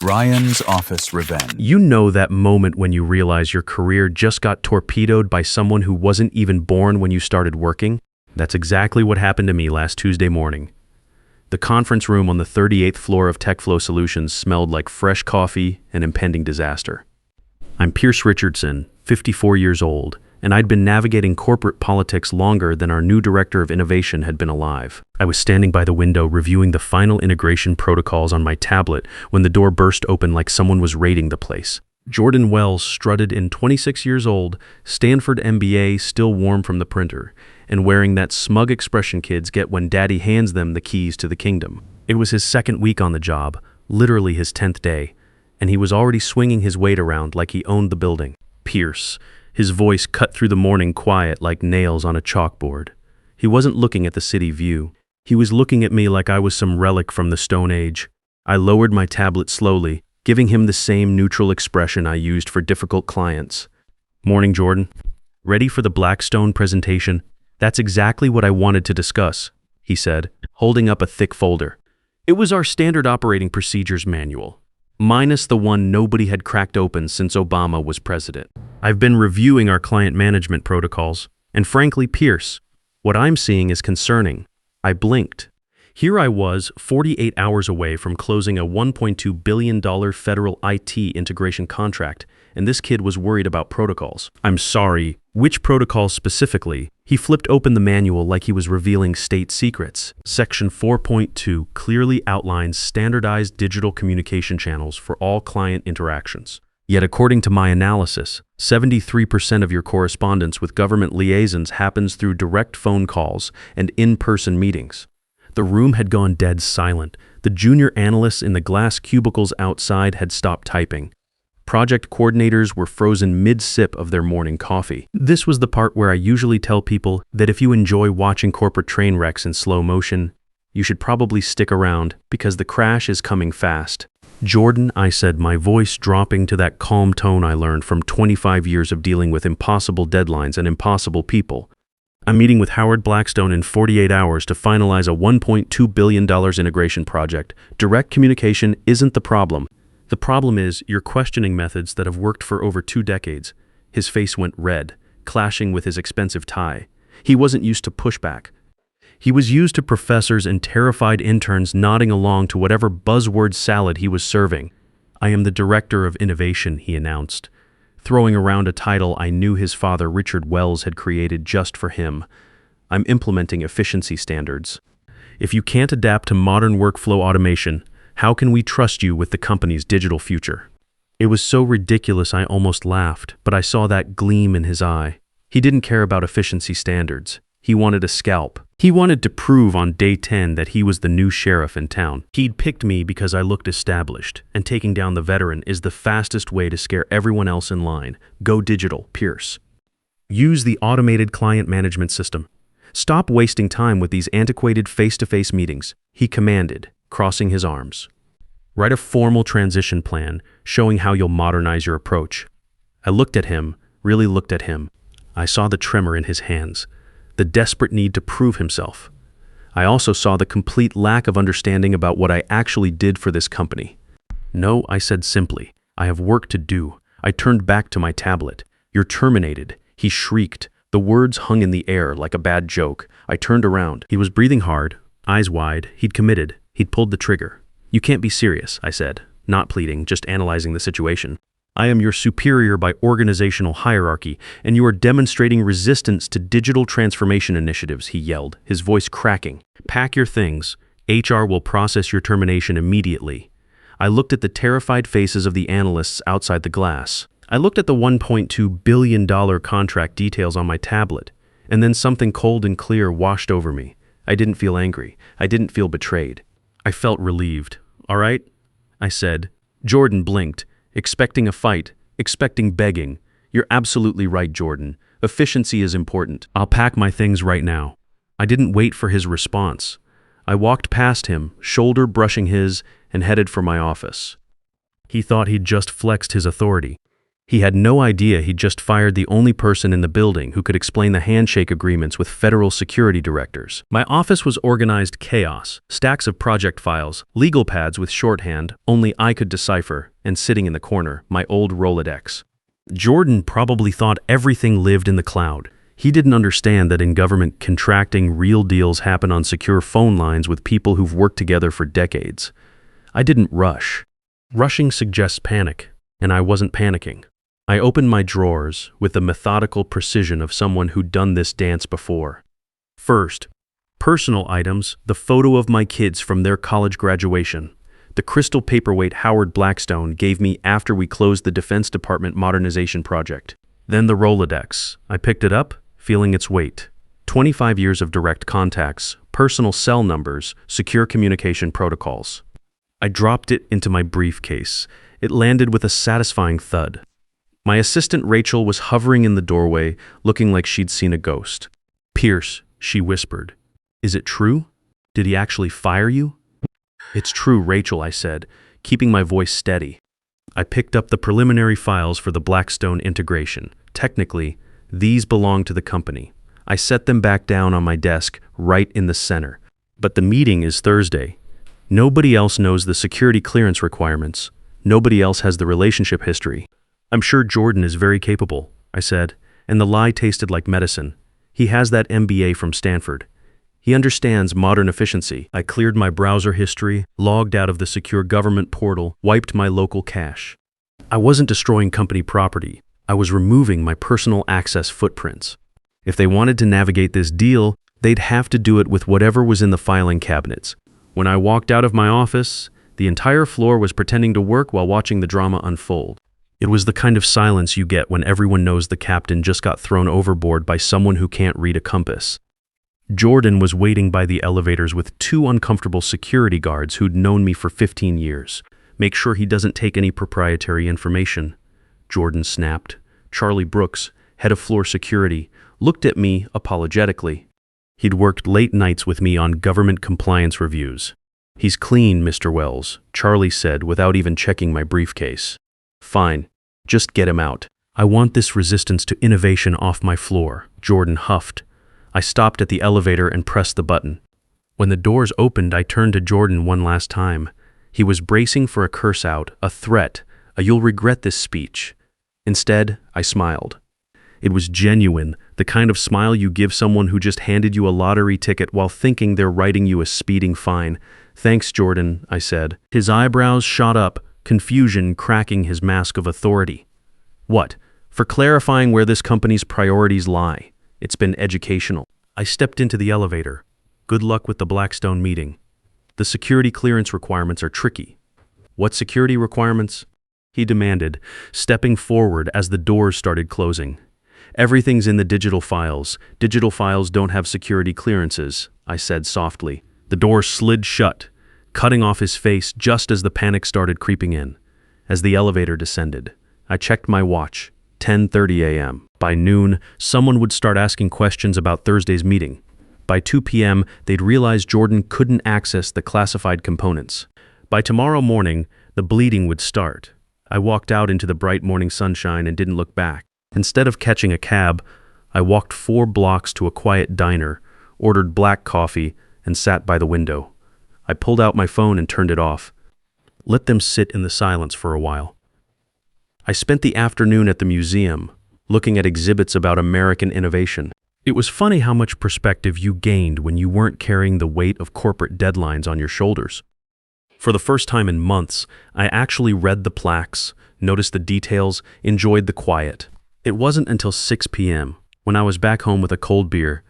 Ryan's office revenge. You know that moment when you realize your career just got torpedoed by someone who wasn't even born when you started working? That's exactly what happened to me last Tuesday morning. The conference room on the 38th floor of TechFlow Solutions smelled like fresh coffee and impending disaster. I'm Pierce Richardson, 54 years old, and I'd been navigating corporate politics longer than our new director of innovation had been alive. I was standing by the window reviewing the final integration protocols on my tablet when the door burst open like someone was raiding the place. Jordan Wells strutted in, 26 years old, Stanford MBA, still warm from the printer, and wearing that smug expression kids get when daddy hands them the keys to the kingdom. It was his second week on the job, literally his 10th day, and he was already swinging his weight around like he owned the building. Pierce. His voice cut through the morning quiet like nails on a chalkboard. He wasn't looking at the city view. He was looking at me like I was some relic from the Stone Age. I lowered my tablet slowly, giving him the same neutral expression I used for difficult clients. "Morning, Jordan. Ready for the Blackstone presentation?" "That's exactly what I wanted to discuss," he said, holding up a thick folder. It was our standard operating procedures manual, minus the one nobody had cracked open since Obama was president. "I've been reviewing our client management protocols, and frankly, Pierce, what I'm seeing is concerning." I blinked. Here I was, 48 hours away from closing a $1.2 billion federal IT integration contract, and this kid was worried about protocols. "I'm sorry, which protocols specifically?" He flipped open the manual like he was revealing state secrets. Section 4.2 clearly outlines standardized digital communication channels for all client interactions. Yet according to my analysis, 73% of your correspondence with government liaisons happens through direct phone calls and in-person meetings. The room had gone dead silent. The junior analysts in the glass cubicles outside had stopped typing. Project coordinators were frozen mid-sip of their morning coffee. This was the part where I usually tell people that if you enjoy watching corporate train wrecks in slow motion, you should probably stick around because the crash is coming fast. "Jordan," I said, my voice dropping to that calm tone I learned from 25 years of dealing with impossible deadlines and impossible people. "I'm meeting with Howard Blackstone in 48 hours to finalize a $1.2 billion integration project. Direct communication isn't the problem. The problem is your questioning methods that have worked for over 2 decades. His face went red, clashing with his expensive tie. He wasn't used to pushback. He was used to professors and terrified interns nodding along to whatever buzzword salad he was serving. "I am the director of innovation," he announced, throwing around a title I knew his father Richard Wells had created just for him. "I'm implementing efficiency standards. If you can't adapt to modern workflow automation, how can we trust you with the company's digital future?" It was so ridiculous I almost laughed, but I saw that gleam in his eye. He didn't care about efficiency standards. He wanted a scalp. He wanted to prove on day 10 that he was the new sheriff in town. He'd picked me because I looked established, and taking down the veteran is the fastest way to scare everyone else in line. Go digital, Pierce. Use the automated client management system. Stop wasting time with these antiquated face-to-face meetings, he commanded, crossing his arms. Write a formal transition plan showing how you'll modernize your approach. I looked at him, really looked at him. I saw the tremor in his hands, the desperate need to prove himself. I also saw the complete lack of understanding about what I actually did for this company. "No," I said simply. "I have work to do." I turned back to my tablet. "You're terminated," he shrieked. The words hung in the air like a bad joke. I turned around. He was breathing hard, eyes wide. He'd committed. He'd pulled the trigger. "You can't be serious," I said, not pleading, just analyzing the situation. "I am your superior by organizational hierarchy, and you are demonstrating resistance to digital transformation initiatives," he yelled, his voice cracking. "Pack your things. HR will process your termination immediately." I looked at the terrified faces of the analysts outside the glass. I looked at the $1.2 billion contract details on my tablet, and then something cold and clear washed over me. I didn't feel angry. I didn't feel betrayed. I felt relieved. "All right," I said. Jordan blinked, expecting a fight, expecting begging. "You're absolutely right, Jordan. Efficiency is important. I'll pack my things right now." I didn't wait for his response. I walked past him, shoulder brushing his, and headed for my office. He thought he'd just flexed his authority. He had no idea he'd just fired the only person in the building who could explain the handshake agreements with federal security directors. My office was organized chaos, stacks of project files, legal pads with shorthand only I could decipher, and sitting in the corner, my old Rolodex. Jordan probably thought everything lived in the cloud. He didn't understand that in government contracting, real deals happen on secure phone lines with people who've worked together for decades. I didn't rush. Rushing suggests panic, and I wasn't panicking. I opened my drawers with the methodical precision of someone who'd done this dance before. First, personal items, the photo of my kids from their college graduation. The crystal paperweight Howard Blackstone gave me after we closed the Defense Department modernization project. Then the Rolodex. I picked it up, feeling its weight. 25 years of direct contacts, personal cell numbers, secure communication protocols. I dropped it into my briefcase. It landed with a satisfying thud. My assistant Rachel was hovering in the doorway, looking like she'd seen a ghost. "Pierce," she whispered. "Is it true? Did he actually fire you?" "It's true, Rachel," I said, keeping my voice steady. I picked up the preliminary files for the Blackstone integration. Technically, these belong to the company. I set them back down on my desk, right in the center. But the meeting is Thursday. Nobody else knows the security clearance requirements. Nobody else has the relationship history. "I'm sure Jordan is very capable," I said, and the lie tasted like medicine. "He has that MBA from Stanford. He understands modern efficiency." I cleared my browser history, logged out of the secure government portal, wiped my local cache. I wasn't destroying company property. I was removing my personal access footprints. If they wanted to navigate this deal, they'd have to do it with whatever was in the filing cabinets. When I walked out of my office, the entire floor was pretending to work while watching the drama unfold. It was the kind of silence you get when everyone knows the captain just got thrown overboard by someone who can't read a compass. Jordan was waiting by the elevators with two uncomfortable security guards who'd known me for 15 years. "Make sure he doesn't take any proprietary information," Jordan snapped. Charlie Brooks, head of floor security, looked at me apologetically. He'd worked late nights with me on government compliance reviews. "He's clean, Mr. Wells," Charlie said without even checking my briefcase. "Fine. Just get him out. I want this resistance to innovation off my floor," Jordan huffed. I stopped at the elevator and pressed the button. When the doors opened, I turned to Jordan one last time. He was bracing for a curse out, a threat, a "you'll regret this" speech. Instead, I smiled. It was genuine, the kind of smile you give someone who just handed you a lottery ticket while thinking they're writing you a speeding fine. "Thanks, Jordan," I said. His eyebrows shot up, confusion cracking his mask of authority. "What? For clarifying where this company's priorities lie. It's been educational." I stepped into the elevator. "Good luck with the Blackstone meeting. The security clearance requirements are tricky." "What security requirements?" he demanded, stepping forward as the doors started closing. "Everything's in the digital files. Digital files don't have security clearances," I said softly. The door slid shut, cutting off his face just as the panic started creeping in. As the elevator descended, I checked my watch, 10:30 a.m. By noon, someone would start asking questions about Thursday's meeting. By 2 p.m., they'd realize Jordan couldn't access the classified components. By tomorrow morning, the bleeding would start. I walked out into the bright morning sunshine and didn't look back. Instead of catching a cab, I walked 4 blocks to a quiet diner, ordered black coffee, and sat by the window. I pulled out my phone and turned it off. Let them sit in the silence for a while. I spent the afternoon at the museum, looking at exhibits about American innovation. It was funny how much perspective you gained when you weren't carrying the weight of corporate deadlines on your shoulders. For the first time in months, I actually read the plaques, noticed the details, enjoyed the quiet. It wasn't until 6 p.m., when I was back home with a cold beer,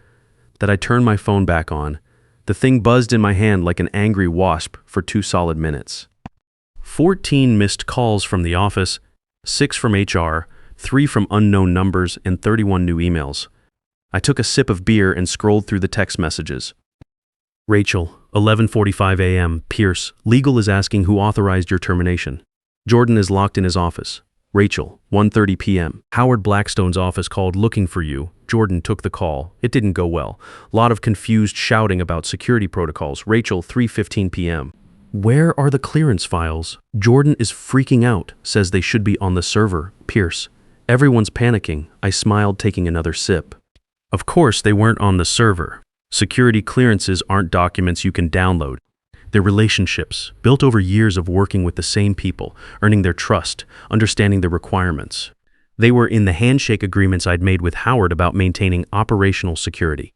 that I turned my phone back on. The thing buzzed in my hand like an angry wasp for 2 solid minutes. 14 missed calls from the office, 6 from HR, 3 from unknown numbers, and 31 new emails. I took a sip of beer and scrolled through the text messages. "Rachel, 11:45 a.m., Pierce, legal is asking who authorized your termination. Jordan is locked in his office. Rachel, 1:30 p.m. Howard Blackstone's office called looking for you. Jordan took the call. It didn't go well. Lot of confused shouting about security protocols. Rachel, 3:15 p.m. Where are the clearance files? Jordan is freaking out, says they should be on the server. Pierce. Everyone's panicking. I smiled, taking another sip. Of course, they weren't on the server. Security clearances aren't documents you can download. They're relationships, built over years of working with the same people, earning their trust, understanding their requirements. They were in the handshake agreements I'd made with Howard about maintaining operational security.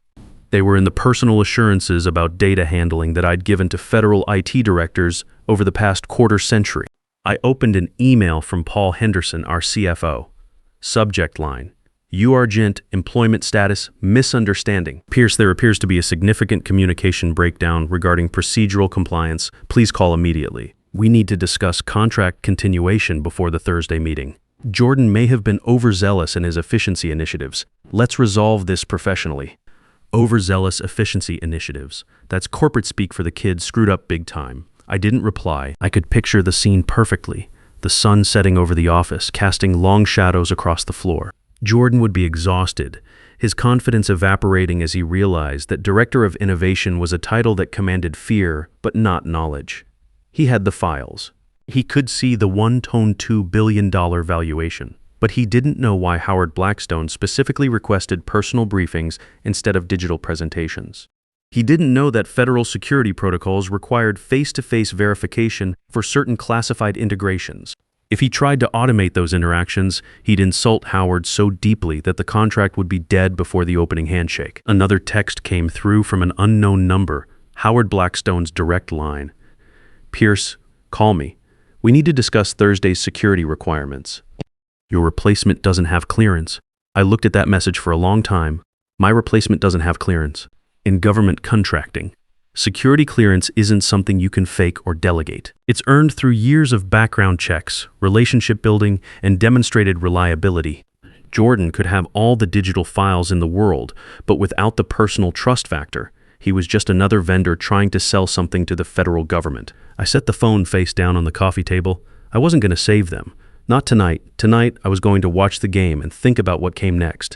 They were in the personal assurances about data handling that I'd given to federal IT directors over the past quarter century. I opened an email from Paul Henderson, our CFO. Subject line: UArgent, employment status, misunderstanding. Pierce, there appears to be a significant communication breakdown regarding procedural compliance. Please call immediately. We need to discuss contract continuation before the Thursday meeting. Jordan may have been overzealous in his efficiency initiatives. Let's resolve this professionally. Overzealous efficiency initiatives. That's corporate speak for the kids screwed up big time. I didn't reply. I could picture the scene perfectly. The sun setting over the office, casting long shadows across the floor. Jordan would be exhausted, his confidence evaporating as he realized that Director of Innovation was a title that commanded fear, but not knowledge. He had the files. He could see the $1.2 billion valuation, but he didn't know why Howard Blackstone specifically requested personal briefings instead of digital presentations. He didn't know that federal security protocols required face-to-face verification for certain classified integrations. If he tried to automate those interactions, he'd insult Howard so deeply that the contract would be dead before the opening handshake. Another text came through from an unknown number, Howard Blackstone's direct line. Pierce, call me. We need to discuss Thursday's security requirements. Your replacement doesn't have clearance. I looked at that message for a long time. My replacement doesn't have clearance. In government contracting, security clearance isn't something you can fake or delegate. It's earned through years of background checks, relationship building, and demonstrated reliability. Jordan could have all the digital files in the world, but without the personal trust factor, he was just another vendor trying to sell something to the federal government. I set the phone face down on the coffee table. I wasn't going to save them. Not tonight. Tonight, I was going to watch the game and think about what came next.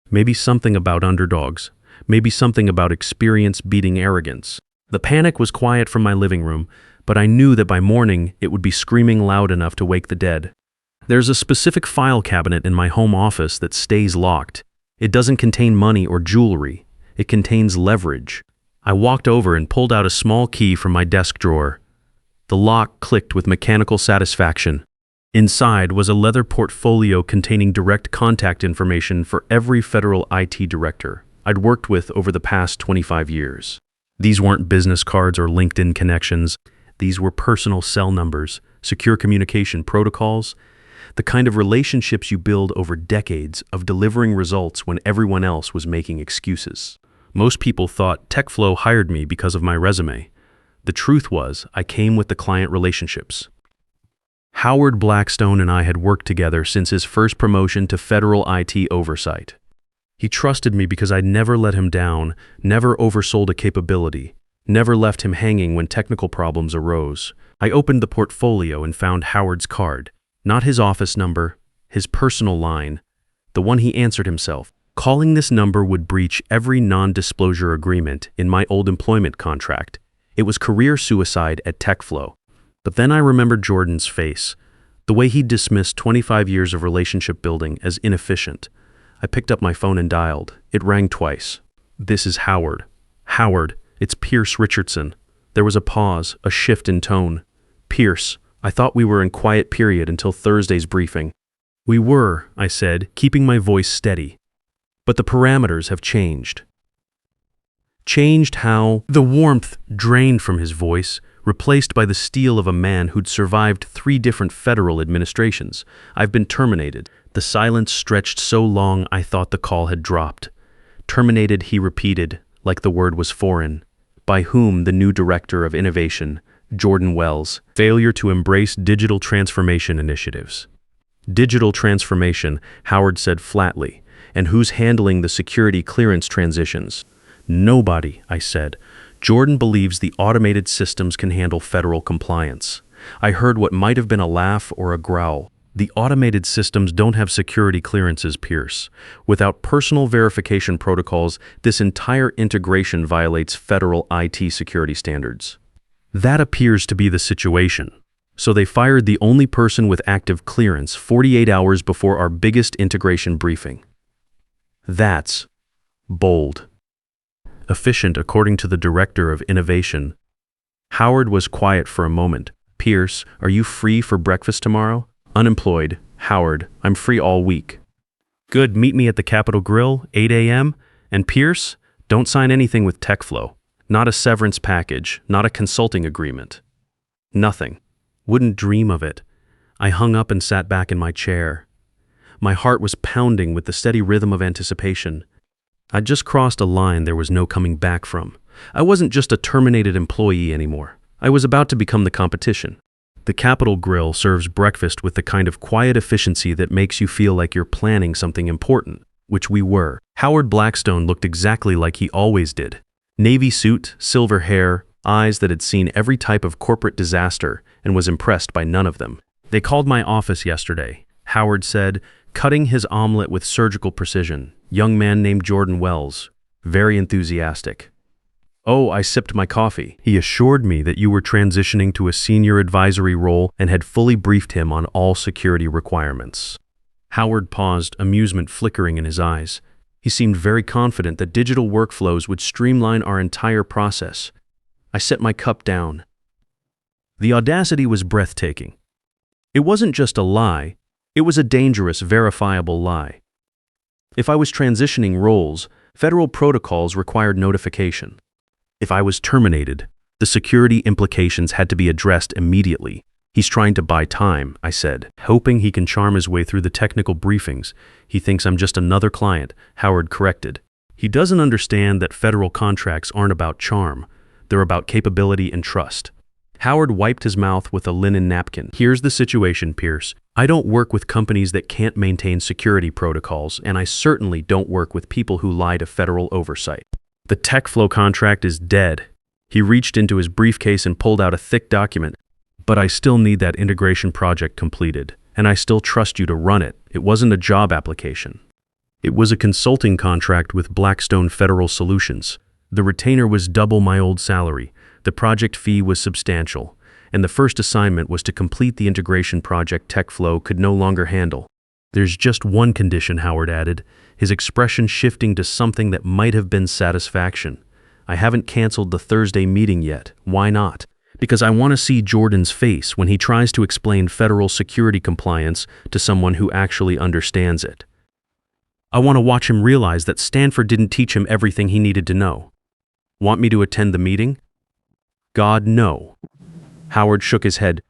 Maybe something about underdogs. Maybe something about experience beating arrogance. The panic was quiet from my living room, but I knew that by morning it would be screaming loud enough to wake the dead. There's a specific file cabinet in my home office that stays locked. It doesn't contain money or jewelry. It contains leverage. I walked over and pulled out a small key from my desk drawer. The lock clicked with mechanical satisfaction. Inside was a leather portfolio containing direct contact information for every federal IT director I'd worked with over the past 25 years. These weren't business cards or LinkedIn connections. These were personal cell numbers, secure communication protocols, the kind of relationships you build over decades of delivering results when everyone else was making excuses. Most people thought TechFlow hired me because of my resume. The truth was, I came with the client relationships. Howard Blackstone and I had worked together since his first promotion to federal IT oversight. He trusted me because I'd never let him down, never oversold a capability, never left him hanging when technical problems arose. I opened the portfolio and found Howard's card, not his office number, his personal line, the one he answered himself. Calling this number would breach every non-disclosure agreement in my old employment contract. It was career suicide at TechFlow. But then I remembered Jordan's face, the way he dismissed 25 years of relationship building as inefficient. I picked up my phone and dialed. It rang twice. This is Howard. Howard, it's Pierce Richardson. There was a pause, a shift in tone. Pierce, I thought we were in quiet period until Thursday's briefing. We were, I said, keeping my voice steady. But the parameters have changed. Changed how? The warmth drained from his voice, replaced by the steel of a man who'd survived 3 different federal administrations. I've been terminated. The silence stretched so long I thought the call had dropped. Terminated, he repeated, like the word was foreign. By whom? The new director of innovation, Jordan Wells. Failure to embrace digital transformation initiatives. Digital transformation, Howard said flatly. And who's handling the security clearance transitions? Nobody, I said. Jordan believes the automated systems can handle federal compliance. I heard what might have been a laugh or a growl. The automated systems don't have security clearances, Pierce. Without personal verification protocols, this entire integration violates federal IT security standards. That appears to be the situation. So they fired the only person with active clearance 48 hours before our biggest integration briefing. That's bold. Efficient, according to the director of innovation. Howard was quiet for a moment. Pierce, are you free for breakfast tomorrow? Unemployed. Howard, I'm free all week. Good, meet me at the Capitol Grill, 8 a.m. And Pierce, don't sign anything with TechFlow. Not a severance package, not a consulting agreement. Nothing. Wouldn't dream of it. I hung up and sat back in my chair. My heart was pounding with the steady rhythm of anticipation. I'd just crossed a line there was no coming back from. I wasn't just a terminated employee anymore. I was about to become the competition. The Capitol Grill serves breakfast with the kind of quiet efficiency that makes you feel like you're planning something important, which we were. Howard Blackstone looked exactly like he always did. Navy suit, silver hair, eyes that had seen every type of corporate disaster and was impressed by none of them. They called my office yesterday, Howard said, cutting his omelet with surgical precision. Young man named Jordan Wells, very enthusiastic. Oh, I sipped my coffee. He assured me that you were transitioning to a senior advisory role and had fully briefed him on all security requirements. Howard paused, amusement flickering in his eyes. He seemed very confident that digital workflows would streamline our entire process. I set my cup down. The audacity was breathtaking. It wasn't just a lie, it was a dangerous, verifiable lie. If I was transitioning roles, federal protocols required notification. If I was terminated, the security implications had to be addressed immediately. He's trying to buy time, I said, hoping he can charm his way through the technical briefings. He thinks I'm just another client, Howard corrected. He doesn't understand that federal contracts aren't about charm. They're about capability and trust. Howard wiped his mouth with a linen napkin. Here's the situation, Pierce. I don't work with companies that can't maintain security protocols, and I certainly don't work with people who lie to federal oversight. The TechFlow contract is dead. He reached into his briefcase and pulled out a thick document. But I still need that integration project completed, and I still trust you to run it. It wasn't a job application. It was a consulting contract with Blackstone Federal Solutions. The retainer was double my old salary. The project fee was substantial, and the first assignment was to complete the integration project TechFlow could no longer handle. There's just one condition, Howard added, his expression shifting to something that might have been satisfaction. I haven't canceled the Thursday meeting yet. Why not? Because I want to see Jordan's face when he tries to explain federal security compliance to someone who actually understands it. I want to watch him realize that Stanford didn't teach him everything he needed to know. Want me to attend the meeting? God, no. Howard shook his head.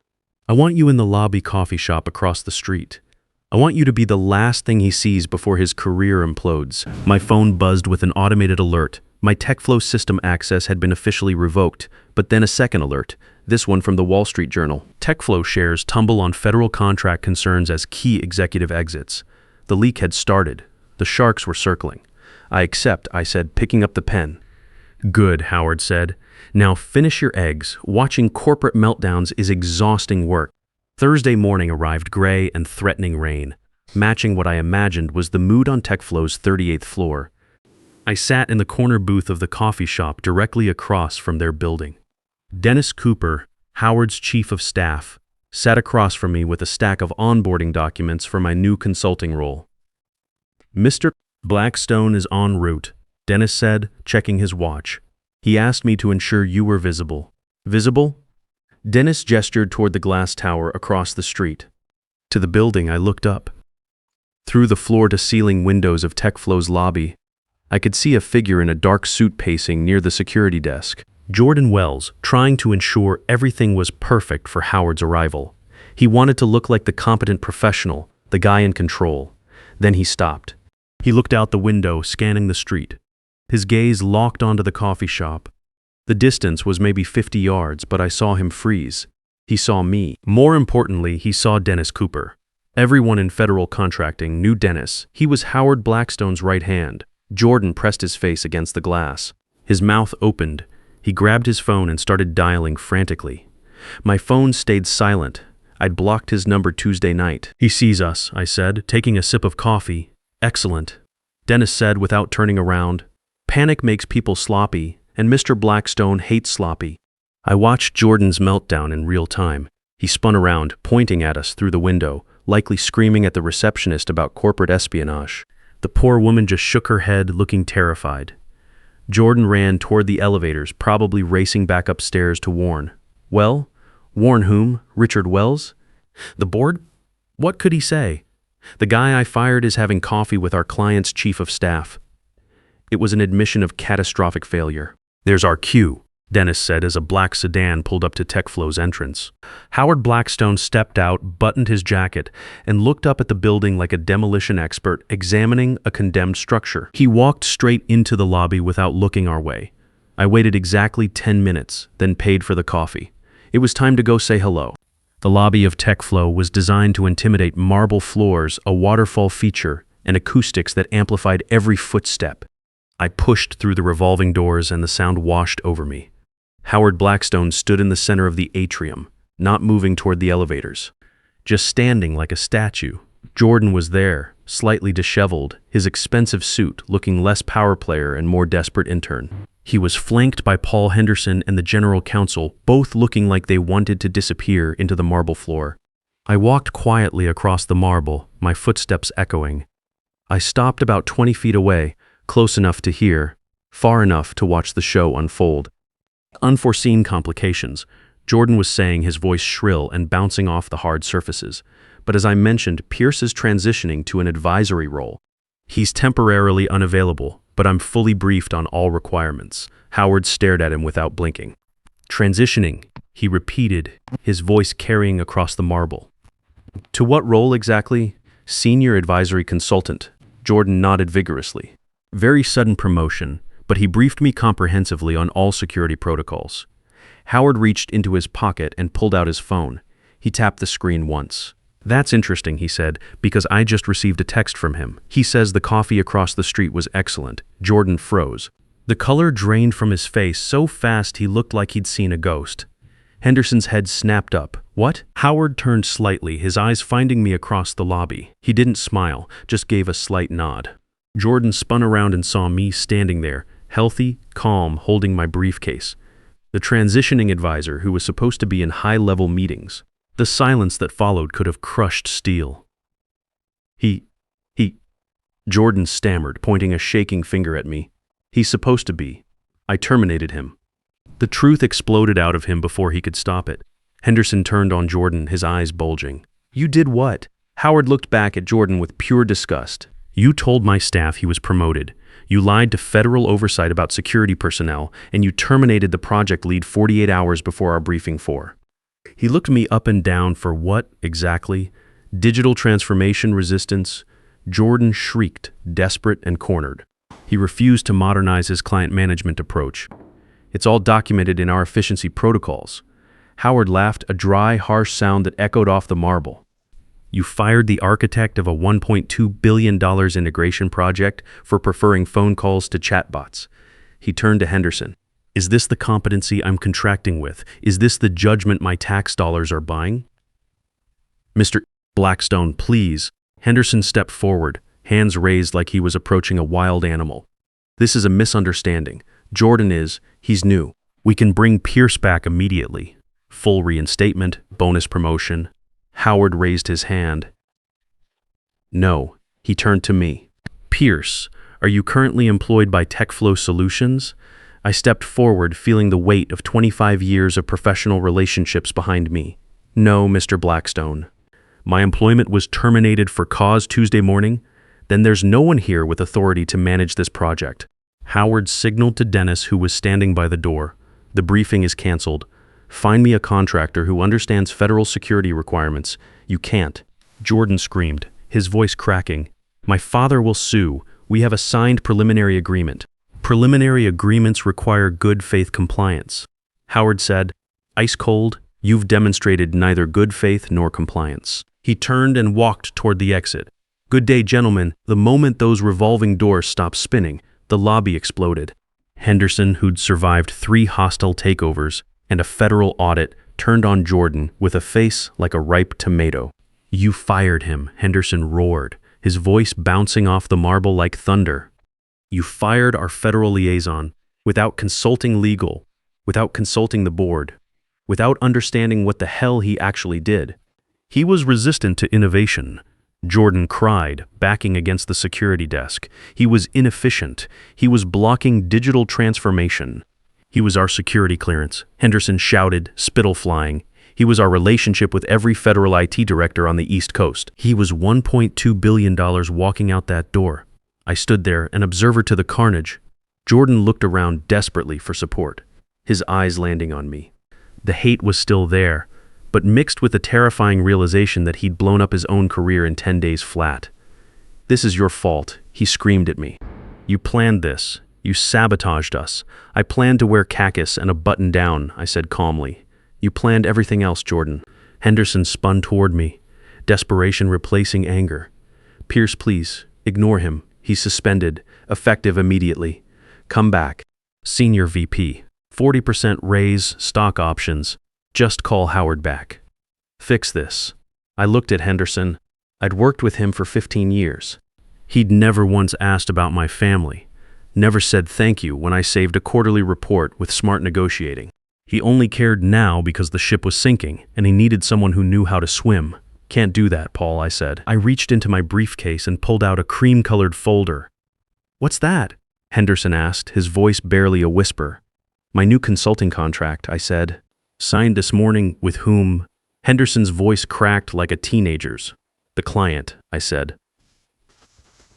I want you in the lobby coffee shop across the street. I want you to be the last thing he sees before his career implodes. My phone buzzed with an automated alert. My TechFlow system access had been officially revoked, but then a second alert, this one from the Wall Street Journal. TechFlow shares tumble on federal contract concerns as key executive exits. The leak had started. The sharks were circling. I accept, I said, picking up the pen. Good, Howard said. Now finish your eggs. Watching corporate meltdowns is exhausting work. Thursday morning arrived gray and threatening rain. Matching what I imagined was the mood on TechFlow's 38th floor. I sat in the corner booth of the coffee shop directly across from their building. Dennis Cooper, Howard's chief of staff, sat across from me with a stack of onboarding documents for my new consulting role. Mr. Blackstone is en route, Dennis said, checking his watch. He asked me to ensure you were visible. Visible? Dennis gestured toward the glass tower across the street. To the building, I looked up. Through the floor-to-ceiling windows of TechFlow's lobby, I could see a figure in a dark suit pacing near the security desk. Jordan Wells, trying to ensure everything was perfect for Howard's arrival. He wanted to look like the competent professional, the guy in control. Then he stopped. He looked out the window, scanning the street. His gaze locked onto the coffee shop. The distance was maybe 50 yards, but I saw him freeze. He saw me. More importantly, he saw Dennis Cooper. Everyone in federal contracting knew Dennis. He was Howard Blackstone's right hand. Jordan pressed his face against the glass. His mouth opened. He grabbed his phone and started dialing frantically. My phone stayed silent. I'd blocked his number Tuesday night. He sees us, I said, taking a sip of coffee. Excellent. Dennis said without turning around. Panic makes people sloppy, and Mr. Blackstone hates sloppy. I watched Jordan's meltdown in real time. He spun around, pointing at us through the window, likely screaming at the receptionist about corporate espionage. The poor woman just shook her head, looking terrified. Jordan ran toward the elevators, probably racing back upstairs to warn. Well? Warn whom? Richard Wells? The board? What could he say? The guy I fired is having coffee with our client's chief of staff. It was an admission of catastrophic failure. There's our cue, Dennis said as a black sedan pulled up to TechFlow's entrance. Howard Blackstone stepped out, buttoned his jacket, and looked up at the building like a demolition expert examining a condemned structure. He walked straight into the lobby without looking our way. I waited exactly 10 minutes, then paid for the coffee. It was time to go say hello. The lobby of TechFlow was designed to intimidate marble floors, a waterfall feature, and acoustics that amplified every footstep. I pushed through the revolving doors and the sound washed over me. Howard Blackstone stood in the center of the atrium, not moving toward the elevators, just standing like a statue. Jordan was there, slightly disheveled, his expensive suit looking less power player and more desperate intern. He was flanked by Paul Henderson and the general counsel, both looking like they wanted to disappear into the marble floor. I walked quietly across the marble, my footsteps echoing. I stopped about 20 feet away, close enough to hear, far enough to watch the show unfold. Unforeseen complications. Jordan was saying, his voice shrill and bouncing off the hard surfaces. But as I mentioned, Pierce is transitioning to an advisory role. He's temporarily unavailable, but I'm fully briefed on all requirements. Howard stared at him without blinking. Transitioning, he repeated, his voice carrying across the marble. To what role exactly? Senior advisory consultant. Jordan nodded vigorously. Very sudden promotion, but he briefed me comprehensively on all security protocols. Howard reached into his pocket and pulled out his phone. He tapped the screen once. That's interesting, he said, because I just received a text from him. He says the coffee across the street was excellent. Jordan froze. The color drained from his face so fast he looked like he'd seen a ghost. Henderson's head snapped up. What? Howard turned slightly, his eyes finding me across the lobby. He didn't smile, just gave a slight nod. Jordan spun around and saw me standing there, healthy, calm, holding my briefcase. The transitioning advisor who was supposed to be in high-level meetings. The silence that followed could have crushed steel. Jordan stammered, pointing a shaking finger at me. He's supposed to be. I terminated him. The truth exploded out of him before he could stop it. Henderson turned on Jordan, his eyes bulging. You did what? Howard looked back at Jordan with pure disgust. You told my staff he was promoted. You lied to federal oversight about security personnel, and you terminated the project lead 48 hours before our briefing 4. He looked me up and down for what, exactly? Digital transformation resistance? Jordan shrieked, desperate and cornered. He refused to modernize his client management approach. It's all documented in our efficiency protocols. Howard laughed, a dry, harsh sound that echoed off the marble. You fired the architect of a $1.2 billion integration project for preferring phone calls to chatbots. He turned to Henderson. Is this the competency I'm contracting with? Is this the judgment my tax dollars are buying? Mr. Blackstone, please. Henderson stepped forward, hands raised like he was approaching a wild animal. This is a misunderstanding. Jordan he's new. We can bring Pierce back immediately. Full reinstatement, bonus promotion. Howard raised his hand. No, he turned to me. Pierce, are you currently employed by TechFlow Solutions? I stepped forward, feeling the weight of 25 years of professional relationships behind me. No, Mr. Blackstone. My employment was terminated for cause Tuesday morning. Then there's no one here with authority to manage this project. Howard signaled to Dennis, who was standing by the door. The briefing is canceled. Find me a contractor who understands federal security requirements. You can't. Jordan screamed, his voice cracking. My father will sue. We have a signed preliminary agreement. Preliminary agreements require good faith compliance. Howard said, ice cold, you've demonstrated neither good faith nor compliance. He turned and walked toward the exit. Good day, gentlemen. The moment those revolving doors stopped spinning, the lobby exploded. Henderson, who'd survived 3 hostile takeovers and a federal audit, turned on Jordan with a face like a ripe tomato. You fired him, Henderson roared, his voice bouncing off the marble like thunder. You fired our federal liaison without consulting legal. without consulting the board, without understanding what the hell he actually did. He was resistant to innovation. Jordan cried, backing against the security desk. He was inefficient. He was blocking digital transformation. He was our security clearance, Henderson shouted, spittle flying. He was our relationship with every federal IT director on the East Coast. He was $1.2 billion walking out that door. I stood there, an observer to the carnage. Jordan looked around desperately for support, his eyes landing on me. The hate was still there, but mixed with the terrifying realization that he'd blown up his own career in 10 days flat. "This is your fault," he screamed at me. "You planned this. You sabotaged us. I planned to wear khakis and a button down," I said calmly. "You planned everything else, Jordan." Henderson spun toward me, desperation replacing anger. "Pierce, please, ignore him. He's suspended, effective immediately. Come back. Senior VP. 40% raise, stock options. Just call Howard back. Fix this." I looked at Henderson. I'd worked with him for 15 years. He'd never once asked about my family, never said thank you when I saved a quarterly report with smart negotiating. He only cared now because the ship was sinking, and he needed someone who knew how to swim. "Can't do that, Paul," I said. I reached into my briefcase and pulled out a cream-colored folder. "What's that?" Henderson asked, his voice barely a whisper. "My new consulting contract," I said. "Signed this morning, with whom?" Henderson's voice cracked like a teenager's. "The client," I said.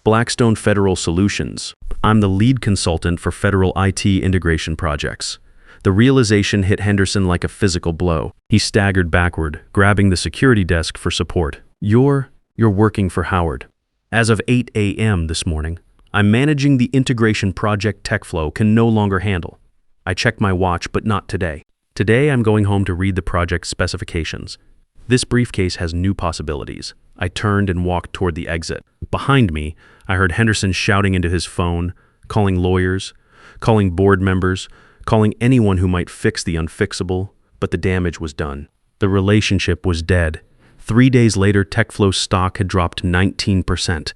"Blackstone Federal Solutions. I'm the lead consultant for federal IT integration projects." The realization hit Henderson like a physical blow. He staggered backward, grabbing the security desk for support. You're working for Howard. As of 8 a.m. this morning, I'm managing the integration project TechFlow can no longer handle. I checked my watch, but not today. Today I'm going home to read the project specifications. This briefcase has new possibilities. I turned and walked toward the exit. Behind me, I heard Henderson shouting into his phone, calling lawyers, calling board members, calling anyone who might fix the unfixable, but the damage was done. The relationship was dead. 3 days later, TechFlow's stock had dropped 19%.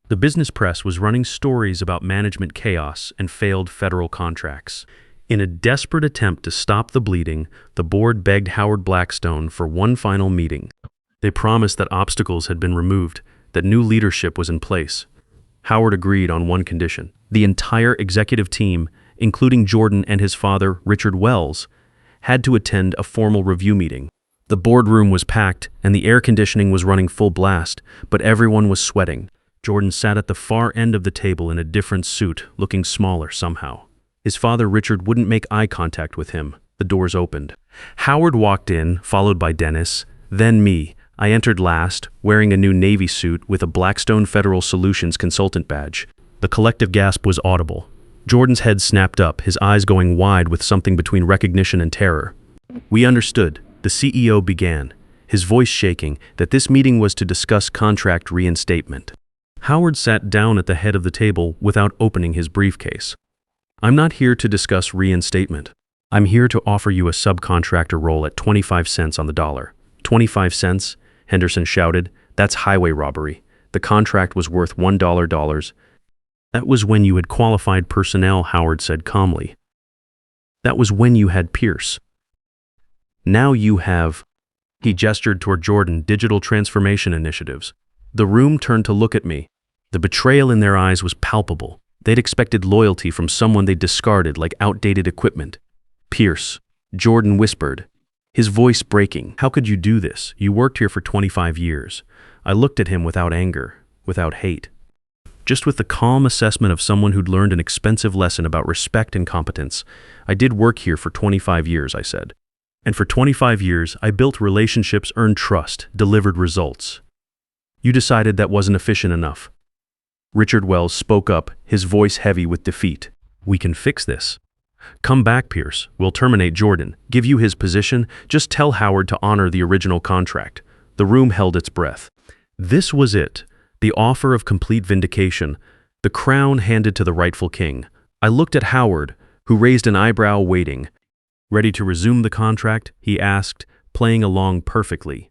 The business press was running stories about management chaos and failed federal contracts. In a desperate attempt to stop the bleeding, the board begged Howard Blackstone for one final meeting. They promised that obstacles had been removed, that new leadership was in place. Howard agreed on one condition. The entire executive team, including Jordan and his father, Richard Wells, had to attend a formal review meeting. The boardroom was packed, and the air conditioning was running full blast, but everyone was sweating. Jordan sat at the far end of the table in a different suit, looking smaller somehow. His father, Richard, wouldn't make eye contact with him. The doors opened. Howard walked in, followed by Dennis, then me. I entered last, wearing a new Navy suit with a Blackstone Federal Solutions consultant badge. The collective gasp was audible. Jordan's head snapped up, his eyes going wide with something between recognition and terror. We understood. The CEO began, his voice shaking, that this meeting was to discuss contract reinstatement. Howard sat down at the head of the table without opening his briefcase. "I'm not here to discuss reinstatement. I'm here to offer you a subcontractor role at 25 cents on the dollar." 25 cents? Henderson shouted. "That's highway robbery. The contract was worth $1. That was when you had qualified personnel," Howard said calmly. "That was when you had Pierce. Now you have," he gestured toward Jordan, digital transformation initiatives. The room turned to look at me. The betrayal in their eyes was palpable. They'd expected loyalty from someone they discarded like outdated equipment. "Pierce," Jordan whispered, his voice breaking. "How could you do this? You worked here for 25 years. I looked at him without anger, without hate. Just with the calm assessment of someone who'd learned an expensive lesson about respect and competence. "I did work here for 25 years, I said. And for 25 years, I built relationships, earned trust, delivered results. You decided that wasn't efficient enough." Richard Wells spoke up, his voice heavy with defeat. "We can fix this. Come back, Pierce. We'll terminate Jordan, give you his position. Just tell Howard to honor the original contract." The room held its breath. This was it, the offer of complete vindication, the crown handed to the rightful king. I looked at Howard, who raised an eyebrow, waiting. "Ready to resume the contract?" he asked, playing along perfectly.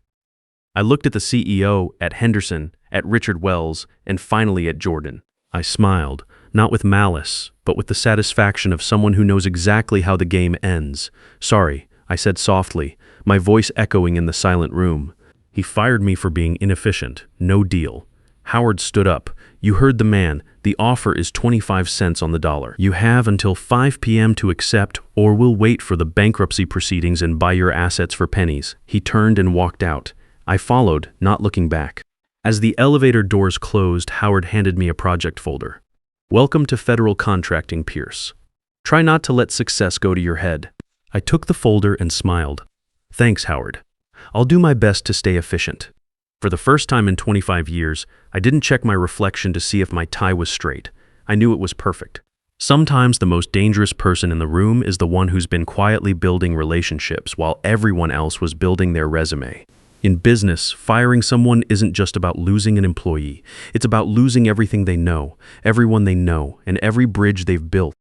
I looked at the CEO, at Henderson, at Richard Wells, and finally at Jordan. I smiled, not with malice, but with the satisfaction of someone who knows exactly how the game ends. "Sorry," I said softly, my voice echoing in the silent room. He fired me for being inefficient. No deal. Howard stood up. "You heard the man. The offer is 25 cents on the dollar. You have until 5 p.m. to accept, or we'll wait for the bankruptcy proceedings and buy your assets for pennies." He turned and walked out. I followed, not looking back. As the elevator doors closed, Howard handed me a project folder. "Welcome to federal contracting, Pierce. Try not to let success go to your head." I took the folder and smiled. "Thanks, Howard. I'll do my best to stay efficient." For the first time in 25 years, I didn't check my reflection to see if my tie was straight. I knew it was perfect. Sometimes the most dangerous person in the room is the one who's been quietly building relationships while everyone else was building their resume. In business, firing someone isn't just about losing an employee. It's about losing everything they know, everyone they know, and every bridge they've built.